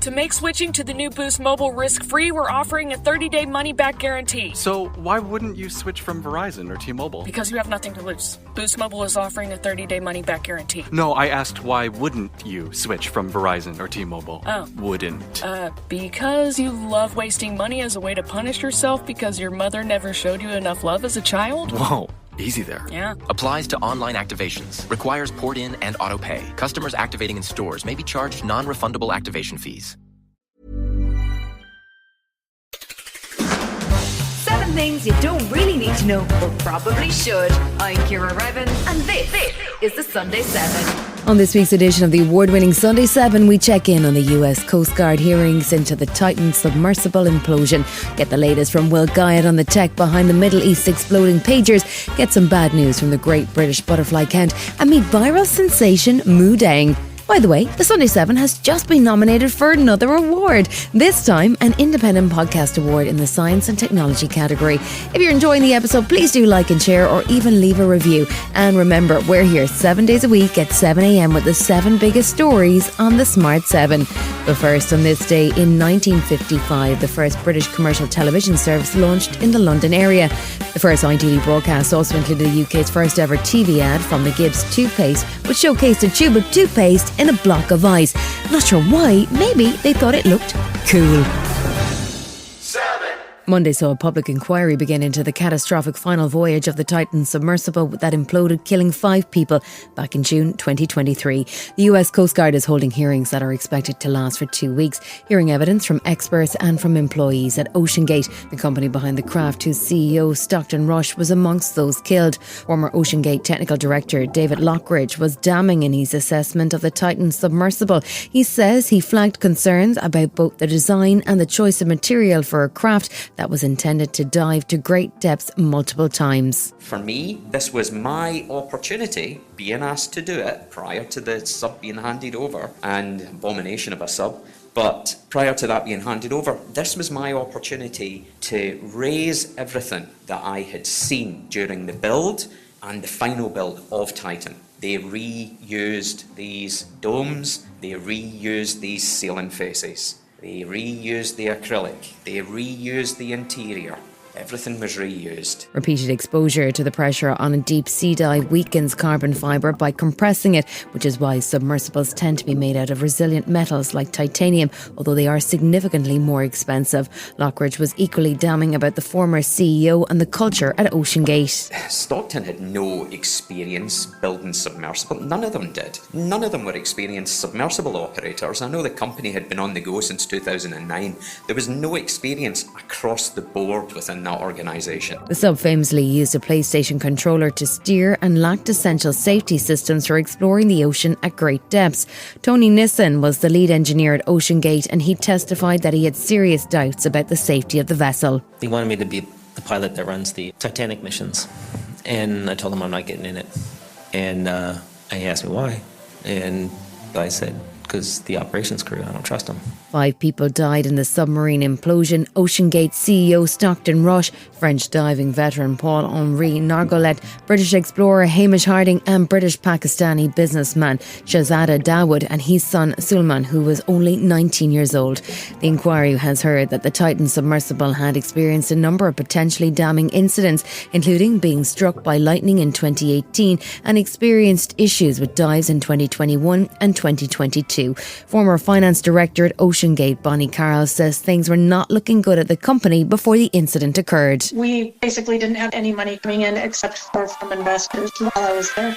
To make switching to the new Boost Mobile risk-free, we're offering a 30-day money-back guarantee. So why wouldn't you switch from Verizon or T-Mobile? Because you have nothing to lose. Boost Mobile is offering a 30-day money-back guarantee. No, I asked why wouldn't you switch from Verizon or T-Mobile? Oh. Wouldn't. Because you love wasting money as a way to punish yourself because your mother never showed you enough love as a child? Whoa. Easy there. Yeah. Applies to online activations. Requires port in and auto pay. Customers activating in stores may be charged non-refundable activation fees. 7 things you don't really need to know, but probably should. I'm Ciara Revan, and this is the Sunday 7. On this week's edition of the award-winning Sunday 7, we check in on the US Coast Guard hearings into the Titan Submersible implosion, get the latest from Will Guyatt on the tech behind the Middle East exploding pagers, get some bad news from the Great British Butterfly Count, and meet viral sensation Moo Deng. By the way, the Sunday 7 has just been nominated for another award, this time an Independent Podcast Award in the Science and Technology category. If you're enjoying the episode, please do like and share or even leave a review. And remember, we're here 7 days a week at 7 a.m. with the 7 biggest stories on the Smart 7. But first, on this day in 1955, the first British commercial television service launched in the London area. The first ITV broadcast also included the UK's first ever TV ad from the Gibbs toothpaste, which showcased a tube of toothpaste in a block of ice. Not sure why, maybe they thought it looked cool. Monday saw a public inquiry begin into the catastrophic final voyage of the Titan Submersible that imploded, killing 5 people back in June 2023. The US Coast Guard is holding hearings that are expected to last for 2 weeks, hearing evidence from experts and from employees at Oceangate, the company behind the craft whose CEO, Stockton Rush, was amongst those killed. Former Oceangate Technical Director David Lochridge was damning in his assessment of the Titan Submersible. He says he flagged concerns about both the design and the choice of material for a craft that was intended to dive to great depths multiple times. For me, this was my opportunity, being asked to do it prior to the sub being handed over, and abomination of a sub. But prior to that being handed over, this was my opportunity to raise everything that I had seen during the build and the final build of Titan. They reused these domes, they reused these ceiling faces. They reused the acrylic. They reused the interior. Everything was reused. Repeated exposure to the pressure on a deep sea dive weakens carbon fibre by compressing it, which is why submersibles tend to be made out of resilient metals like titanium, although they are significantly more expensive. Lochridge was equally damning about the former CEO and the culture at Oceangate. Stockton had no experience building submersible. None of them did. None of them were experienced submersible operators. I know the company had been on the go since 2009. There was no experience across the board within that organisation. The sub famously used a PlayStation controller to steer and lacked essential safety systems for exploring the ocean at great depths. Tony Nissen was the lead engineer at Oceangate, and he testified that he had serious doubts about the safety of the vessel. He wanted me to be the pilot that runs the Titanic missions, and I told him I'm not getting in it. And he asked me why, and I said, because the operations crew, I don't trust them. 5 people died in the submarine implosion. Oceangate CEO Stockton Rush, French diving veteran Paul-Henri Narongwit, British explorer Hamish Harding, and British-Pakistani businessman Shahzada Dawood and his son Sulman, who was only 19 years old. The inquiry has heard that the Titan submersible had experienced a number of potentially damning incidents, including being struck by lightning in 2018 and experienced issues with dives in 2021 and 2022. Former finance director at Oceangate, Bonnie Carlo, says things were not looking good at the company before the incident occurred. We basically didn't have any money coming in except for from investors while I was there.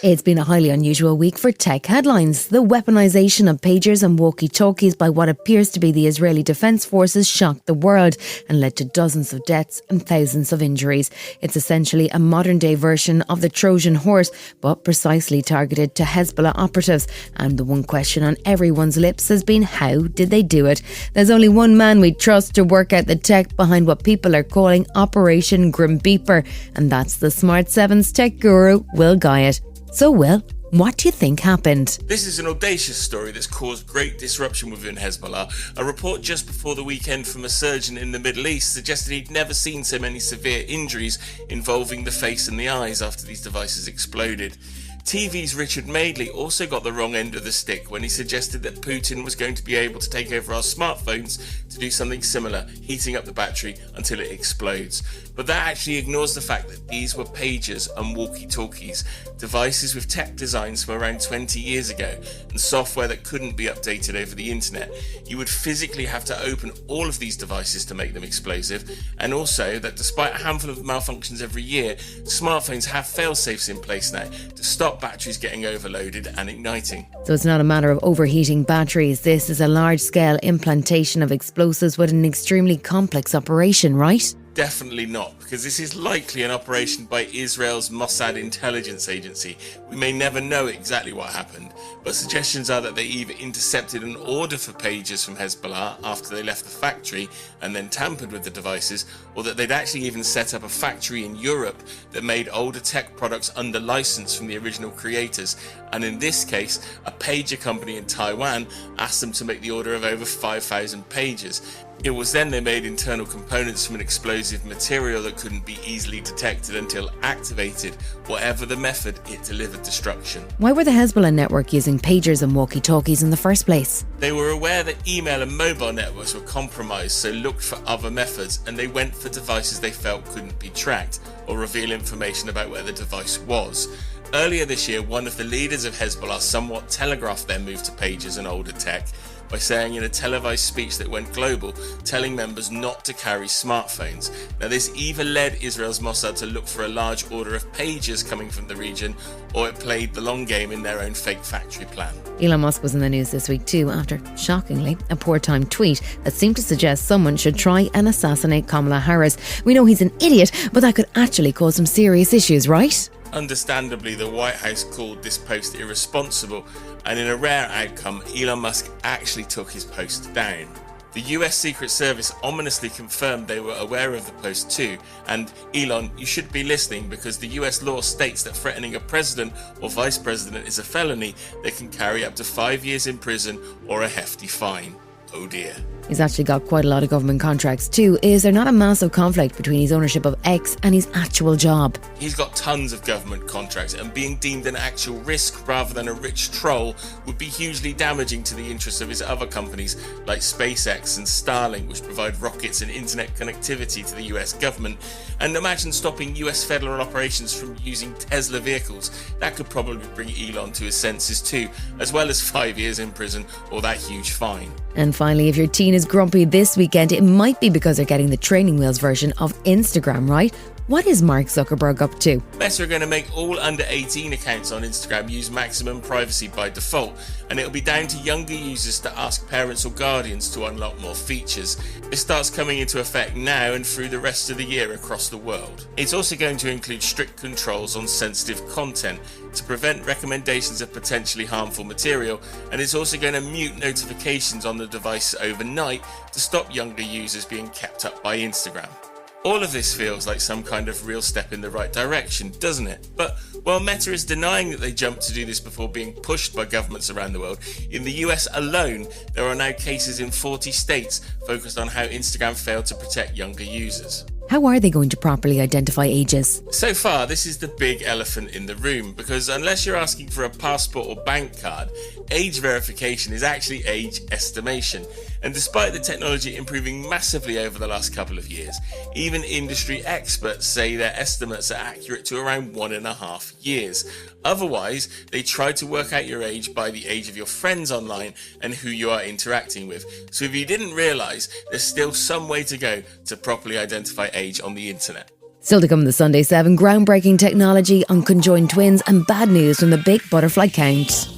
It's been a highly unusual week for tech headlines. The weaponization of pagers and walkie-talkies by what appears to be the Israeli Defense Forces shocked the world and led to dozens of deaths and thousands of injuries. It's essentially a modern-day version of the Trojan horse, but precisely targeted to Hezbollah operatives. And the one question on everyone's lips has been, how did they do it? There's only one man we trust to work out the tech behind what people are calling Operation Grim Beeper, and that's the Smart 7's tech guru, Will Guyatt. So, Will, What do you think happened? This is an audacious story that's caused great disruption within Hezbollah. A report just before the weekend from a surgeon in the Middle East suggested he'd never seen so many severe injuries involving the face and the eyes after these devices exploded. TV's Richard Madeley also got the wrong end of the stick when he suggested that Putin was going to be able to take over our smartphones to do something similar, heating up the battery until it explodes. But that actually ignores the fact that these were pagers and walkie-talkies, devices with tech designs from around 20 years ago and software that couldn't be updated over the internet. You would physically have to open all of these devices to make them explosive, and also that despite a handful of malfunctions every year, smartphones have fail-safes in place now to stop batteries getting overloaded and igniting. So it's not a matter of overheating batteries. This is a large-scale implantation of explosives with an extremely complex operation, right? Definitely not, because this is likely an operation by Israel's Mossad intelligence agency. We may never know exactly what happened, but suggestions are that they either intercepted an order for pagers from Hezbollah after they left the factory and then tampered with the devices, or that they'd actually even set up a factory in Europe that made older tech products under license from the original creators, and in this case, a pager company in Taiwan asked them to make the order of over 5,000 pagers. It was then they made internal components from an explosive material that couldn't be easily detected until activated. Whatever the method, it delivered destruction. Why were the Hezbollah network using pagers and walkie-talkies in the first place? They were aware that email and mobile networks were compromised, so looked for other methods, and they went for devices they felt couldn't be tracked or reveal information about where the device was. Earlier this year, one of the leaders of Hezbollah somewhat telegraphed their move to pagers and older tech by saying in a televised speech that went global, telling members not to carry smartphones. Now, this either led Israel's Mossad to look for a large order of pagers coming from the region, or it played the long game in their own fake factory plan. Elon Musk was in the news this week too after, shockingly, a poor-timed tweet that seemed to suggest someone should try and assassinate Kamala Harris. We know he's an idiot, but that could actually cause some serious issues, right? Understandably, the White House called this post irresponsible, and in a rare outcome, Elon Musk actually took his post down. The US Secret Service ominously confirmed they were aware of the post too, and Elon, you should be listening, because the US law states that threatening a president or vice president is a felony that can carry up to 5 years in prison or a hefty fine. Oh dear. He's actually got quite a lot of government contracts too. Is there not a massive conflict between his ownership of X and his actual job? He's got tons of government contracts, and being deemed an actual risk rather than a rich troll would be hugely damaging to the interests of his other companies like SpaceX and Starlink, which provide rockets and internet connectivity to the US government. And imagine stopping US federal operations from using Tesla vehicles. That could probably bring Elon to his senses too, as well as 5 years in prison or that huge fine. And finally, if your teen is grumpy this weekend, it might be because they're getting the training wheels version of Instagram, right? What is Mark Zuckerberg up to? Meta are going to make all under 18 accounts on Instagram use maximum privacy by default, and it'll be down to younger users to ask parents or guardians to unlock more features. This starts coming into effect now and through the rest of the year across the world. It's also going to include strict controls on sensitive content to prevent recommendations of potentially harmful material, and it's also going to mute notifications on the device overnight to stop younger users being kept up by Instagram. All of this feels like some kind of real step in the right direction, doesn't it? But while Meta is denying that they jumped to do this before being pushed by governments around the world, in the US alone, there are now cases in 40 states focused on how Instagram failed to protect younger users. How are they going to properly identify ages? So far, this is the big elephant in the room, because unless you're asking for a passport or bank card, age verification is actually age estimation. And despite the technology improving massively over the last couple of years, even industry experts say their estimates are accurate to around 1.5 years. Otherwise, they try to work out your age by the age of your friends online and who you are interacting with. So if you didn't realise, there's still some way to go to properly identify age on the internet. Still to come in the Sunday 7, groundbreaking technology on conjoined twins and bad news from the big butterfly count.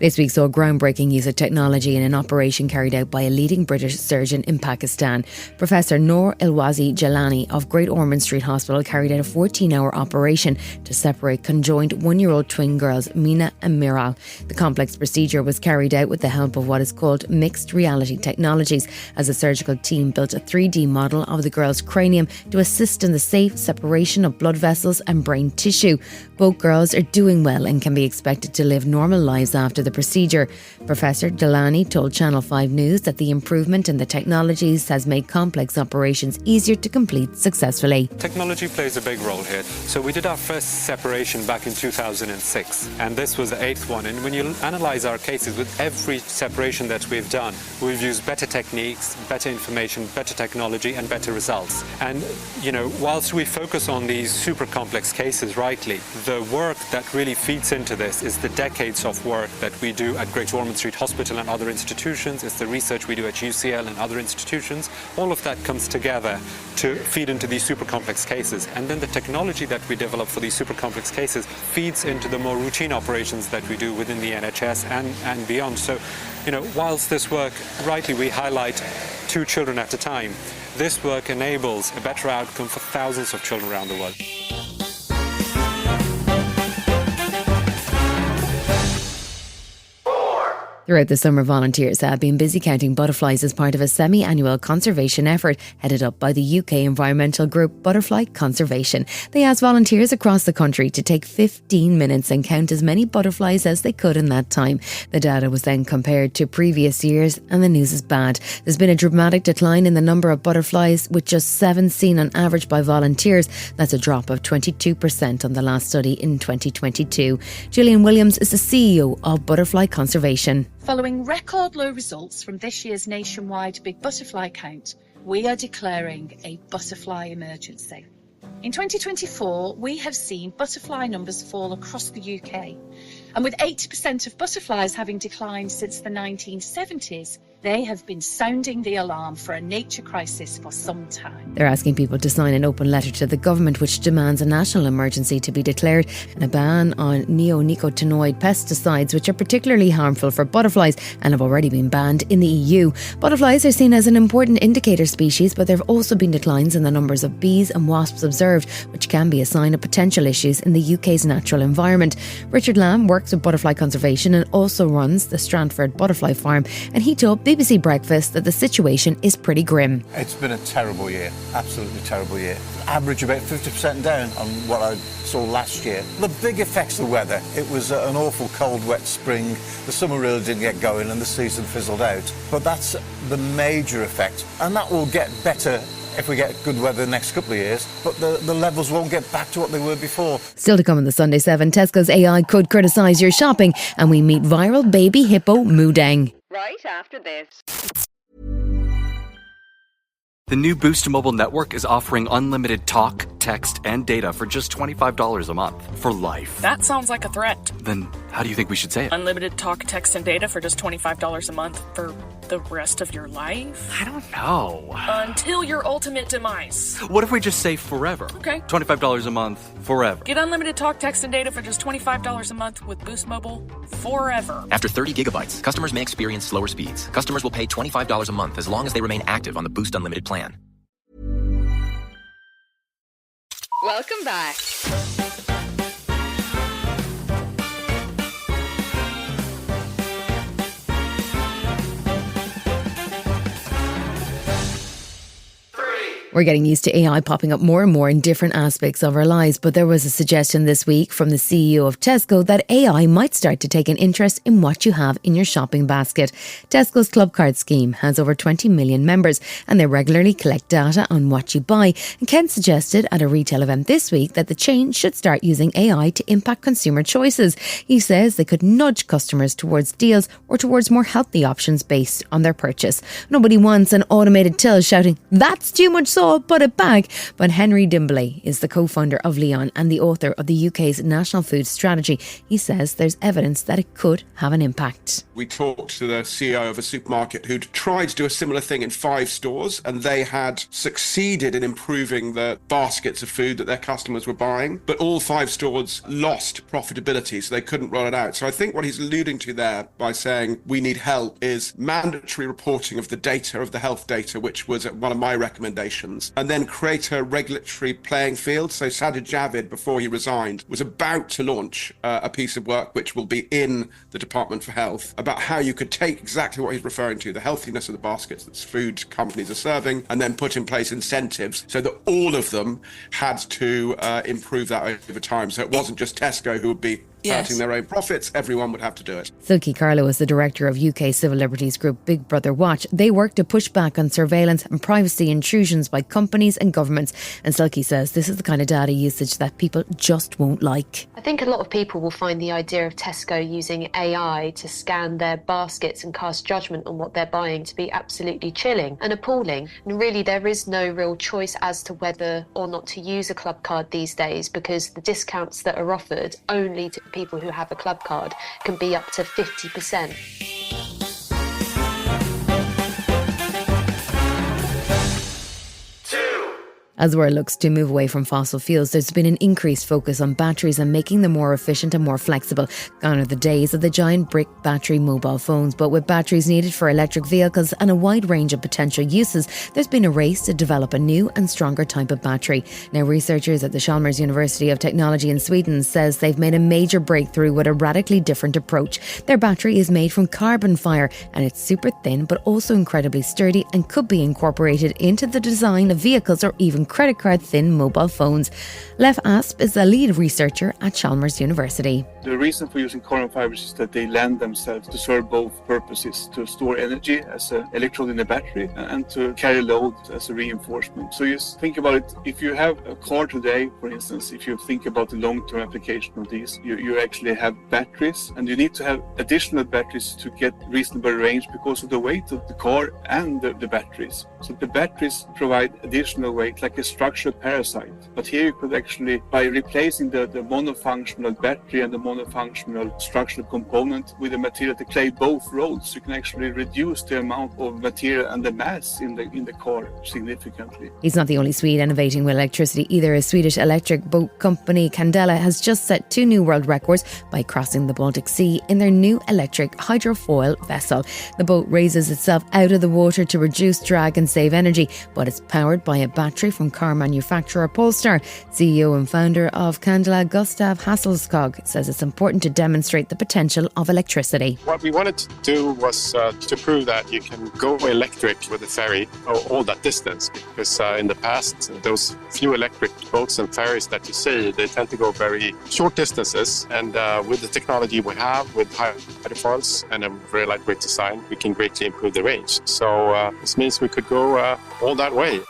This week saw groundbreaking use of technology in an operation carried out by a leading British surgeon in Pakistan. Professor Noor Jeelani of Great Ormond Street Hospital carried out a 14-hour operation to separate conjoined 1-year-old twin girls Mina and Miral. The complex procedure was carried out with the help of what is called mixed reality technologies, as the surgical team built a 3D model of the girls' cranium to assist in the safe separation of blood vessels and brain tissue. Both girls are doing well and can be expected to live normal lives after the procedure. Professor Jeelani told Channel 5 News that the improvement in the technologies has made complex operations easier to complete successfully. Technology plays a big role here. So we did our first separation back in 2006, and this was the 8th one. And when you analyse our cases, with every separation that we've done, we've used better techniques, better information, better technology and better results. And, whilst we focus on these super complex cases rightly, the work that really feeds into this is the decades of work that we do at Great Ormond Street Hospital and other institutions. It's the research we do at UCL and other institutions. All of that comes together to feed into these super complex cases. And then the technology that we develop for these super complex cases feeds into the more routine operations that we do within the NHS and beyond. So, whilst this work, rightly we highlight 2 children at a time, this work enables a better outcome for thousands of children around the world. Throughout the summer, volunteers have been busy counting butterflies as part of a semi-annual conservation effort headed up by the UK environmental group Butterfly Conservation. They asked volunteers across the country to take 15 minutes and count as many butterflies as they could in that time. The data was then compared to previous years, and the news is bad. There's been a dramatic decline in the number of butterflies, with just 7 seen on average by volunteers. That's a drop of 22% on the last study in 2022. Gillian Williams is the CEO of Butterfly Conservation. Following record low results from this year's nationwide big butterfly count, we are declaring a butterfly emergency. In 2024, we have seen butterfly numbers fall across the UK. And with 80% of butterflies having declined since the 1970s, they have been sounding the alarm for a nature crisis for some time. They're asking people to sign an open letter to the government which demands a national emergency to be declared and a ban on neonicotinoid pesticides, which are particularly harmful for butterflies and have already been banned in the EU. Butterflies are seen as an important indicator species, but there have also been declines in the numbers of bees and wasps observed, which can be a sign of potential issues in the UK's natural environment. Richard Lamb works with Butterfly Conservation and also runs the Stratford Butterfly Farm, and he told BBC Breakfast that the situation is pretty grim. It's been a terrible year, absolutely terrible year. Average about 50% down on what I saw last year. The big effects of the weather, it was an awful cold, wet spring. The summer really didn't get going and the season fizzled out. But that's the major effect, and that will get better if we get good weather the next couple of years, but the levels won't get back to what they were before. Still to come on the Sunday 7, Tesco's AI could criticise your shopping, and we meet viral baby hippo Moodang. Right after this. The new Boost Mobile network is offering unlimited talk, text, and data for just $25 a month for life. That sounds like a threat. Then how do you think we should say it? Unlimited talk, text, and data for just $25 a month for the rest of your life? I don't know. Until your ultimate demise. What if we just say forever? Okay. $25 a month, forever. Get unlimited talk, text, and data for just $25 a month with Boost Mobile forever. After 30 gigabytes, customers may experience slower speeds. Customers will pay $25 a month as long as they remain active on the Boost Unlimited plan. Welcome back. We're getting used to AI popping up more and more in different aspects of our lives, but there was a suggestion this week from the CEO of Tesco that AI might start to take an interest in what you have in your shopping basket. Tesco's Club Card scheme has over 20 million members, and they regularly collect data on what you buy. And Ken suggested at a retail event this week that the chain should start using AI to impact consumer choices. He says they could nudge customers towards deals or towards more healthy options based on their purchase. Nobody wants an automated till shouting, "That's too much salt," all put it back. But Henry Dimbleby is the co-founder of Leon and the author of the UK's National Food Strategy. He says there's evidence that it could have an impact. We talked to the CEO of a supermarket who'd tried to do a similar thing in 5 stores, and they had succeeded in improving the baskets of food that their customers were buying, but all 5 stores lost profitability, so they couldn't roll it out. So I think what he's alluding to there by saying we need help is mandatory reporting of the data, of the health data, which was one of my recommendations, and then create a regulatory playing field. So Sajid Javid, before he resigned, was about to launch a piece of work which will be in the Department for Health about how you could take exactly what he's referring to, the healthiness of the baskets that food companies are serving, and then put in place incentives so that all of them had to improve that over time. So it wasn't just Tesco who would be hurting their own profits, everyone would have to do it. Silkie Carlo is the director of UK civil liberties group Big Brother Watch. They work to push back on surveillance and privacy intrusions by companies and governments. And Silkie says this is the kind of data usage that people just won't like. I think a lot of people will find the idea of Tesco using AI to scan their baskets and cast judgment on what they're buying to be absolutely chilling and appalling. And really there is no real choice as to whether or not to use a club card these days, because the discounts that are offered only to people who have a club card can be up to 50%. As the world looks to move away from fossil fuels, there's been an increased focus on batteries and making them more efficient and more flexible. Gone are the days of the giant brick battery mobile phones, but with batteries needed for electric vehicles and a wide range of potential uses, there's been a race to develop a new and stronger type of battery. Now, researchers at the Chalmers University of Technology in Sweden says they've made a major breakthrough with a radically different approach. Their battery is made from carbon fibre and it's super thin but also incredibly sturdy and could be incorporated into the design of vehicles or even credit card thin mobile phones. Leif is a lead researcher at Chalmers University. The reason for using carbon fibers is that they lend themselves to serve both purposes, to store energy as an electrode in a battery and to carry load as a reinforcement. So you think about it, if you have a car today, for instance, if you think about the long-term application of these, you actually have batteries, and you need to have additional batteries to get reasonable range because of the weight of the car and the batteries. So the batteries provide additional weight, like a structural parasite. But here you could actually, by replacing the monofunctional battery and the monofunctional structural component with a material that play both roles, you can actually reduce the amount of material and the mass in the car significantly. He's not the only Swede innovating with electricity either. A Swedish electric boat company, Candela, has just set 2 new world records by crossing the Baltic Sea in their new electric hydrofoil vessel. The boat raises itself out of the water to reduce drag and save energy, but it's powered by a battery from car manufacturer Polestar. CEO and founder of Candela, Gustav Hasselskog, says it's important to demonstrate the potential of electricity. What we wanted to do was to prove that you can go electric with a ferry all that distance, because in the past those few electric boats and ferries that you see, they tend to go very short distances, and with the technology we have with hydrofoils and a very lightweight design, we can greatly improve the range. So this means we could go all that way.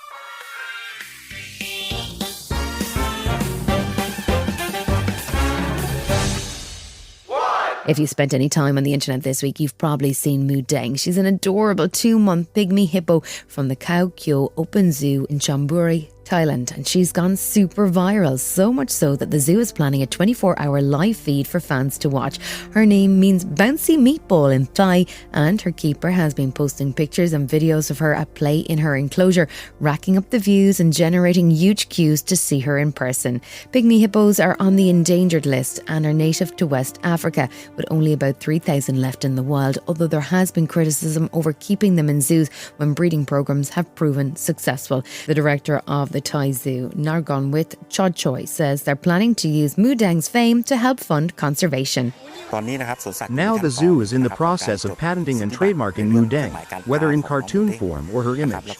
If you spent any time on the internet this week, you've probably seen Mu Deng. She's an adorable 2-month pygmy hippo from the Kheow Open Zoo in Chonburi, Thailand, and she's gone super viral, so much so that the zoo is planning a 24-hour live feed for fans to watch. Her name means bouncy meatball in Thai, and her keeper has been posting pictures and videos of her at play in her enclosure, racking up the views and generating huge queues to see her in person. Pygmy hippos are on the endangered list and are native to West Africa, with only about 3,000 left in the wild, although there has been criticism over keeping them in zoos when breeding programs have proven successful. The director of the Thai Zoo, Narongwit Chodchoi, says they're planning to use Mu Deng's fame to help fund conservation. Now the zoo is in the process of patenting and trademarking Mu Deng, whether in cartoon form or her image.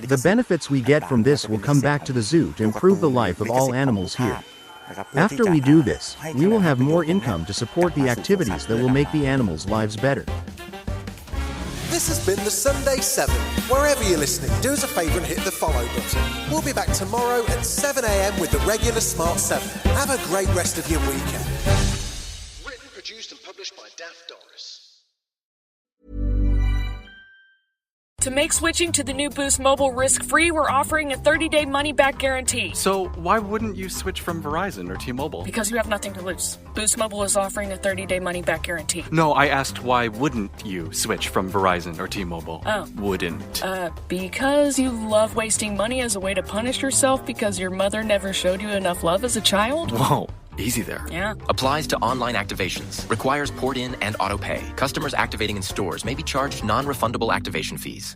The benefits we get from this will come back to the zoo to improve the life of all animals here. After we do this, we will have more income to support the activities that will make the animals' lives better. This has been the Sunday 7. Wherever you're listening, do us a favour and hit the follow button. We'll be back tomorrow at 7 a.m. with the regular Smart 7. Have a great rest of your weekend. Written, produced and published by Daft Doris. To make switching to the new Boost Mobile risk-free, we're offering a 30-day money-back guarantee. So why wouldn't you switch from Verizon or T-Mobile? Because you have nothing to lose. Boost Mobile is offering a 30-day money-back guarantee. No, I asked why wouldn't you switch from Verizon or T-Mobile? Oh. Wouldn't. Because you love wasting money as a way to punish yourself because your mother never showed you enough love as a child? Whoa. Easy there. Yeah. Applies to online activations. Requires port in and auto pay. Customers activating in stores may be charged non-refundable activation fees.